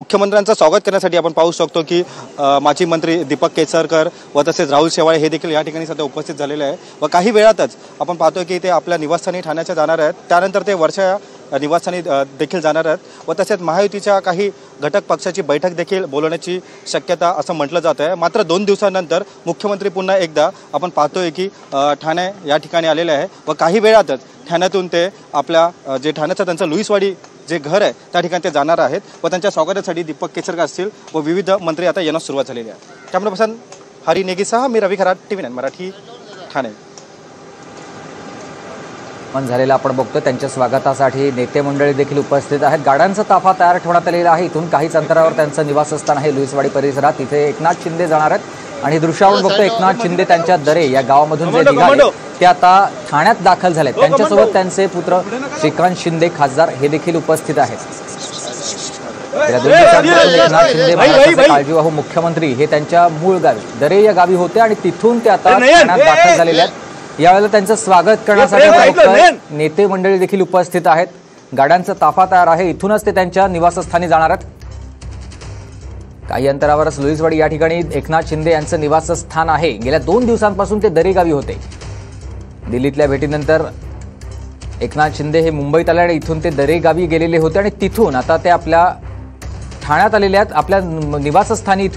मुख्यमंत्र्यांचं स्वागत करण्यासाठी आपण पाहू शकतो की माजी मंत्री दीपक केसरकर व तसेच राहुल शेवाळे हे देखील या ठिकाणी सध्या उपस्थित झालेले आहे व काही वेळातच आपण पाहतोय की ते आपल्या निवासस्थानी ठाण्याच्या जाणार आहेत। त्यानंतर ते वर्षा निवासस्थानी देखील जाणार आहेत व तसेच महायुतीच्या काही घटक पक्षाची बैठक देखील बोलवण्याची शक्यता असं म्हटलं जात आहे। मात्र 2 दिवसानंतर मुख्यमंत्री पुन्हा एकदा आपण पाहतोय की ठाणे या ठिकाणी आलेले आहे व काही वेळातच ठाण्यातून ते आपल्या जे ठाण्याचं त्यांचं लुईसवाडी जे घर आहे त्या ठिकाणी ते जाणार आहेत व त्यांच्या स्वागतासाठी दीपक केसरकर असतील व विविध मंत्री आता येण्यास सुरुवात झालेली आहे। कॅमेरा पर्सन हरी नेगीसह मी रवी खरात, TV9 मराठी, ठाणे। झालेला आपण बघतो त्यांच्या स्वागतासाठी नेते मंडळी देखील उपस्थित आहेत। गाड्यांचा ताफा तयार ठेवण्यात आलेला आहे। इथून काहीच अंतरावर त्यांचं निवासस्थान आहे लुईसवाडी परिसरात। तिथे एकनाथ शिंदे जाणार आहेत आणि दृश्यावरून बघतो एकनाथ शिंदे त्यांच्या दरे या गावामधून जे निघाले ते आता ठाण्यात दाखल झालेत। त्यांच्यासोबत त्यांचे पुत्र श्रीकांत शिंदे खासदार हे देखील उपस्थित आहेत। एकनाथ शिंदे महाराष्ट्राचे काळजीवाहू मुख्यमंत्री हे त्यांच्या मूळ गावी दरे या गावी होते आणि तिथून ते आता ठाण्यात दाखल झालेले आहेत। यावेळेला त्यांचं स्वागत करण्यासाठी नेते मंडळी देखील उपस्थित आहेत। गाड्यांचा ताफा तयार आहे। इथूनच ते त्यांच्या निवासस्थानी जाणार आहेत। काही अंतरावरच लुईसवाडी या ठिकाणी एकनाथ शिंदे यांचं निवासस्थान आहे। गेल्या 2 दिवसांपासून ते दरे गावी होते। दिल्लीतल्या भेटीनंतर एकनाथ शिंदे हे मुंबईत आले आणि इथून ते दरे गावी गेलेले होते आणि तिथून आता ते आपल्या ठाण्यात आलेले आहेत। आपल्या निवासस्थानी इथून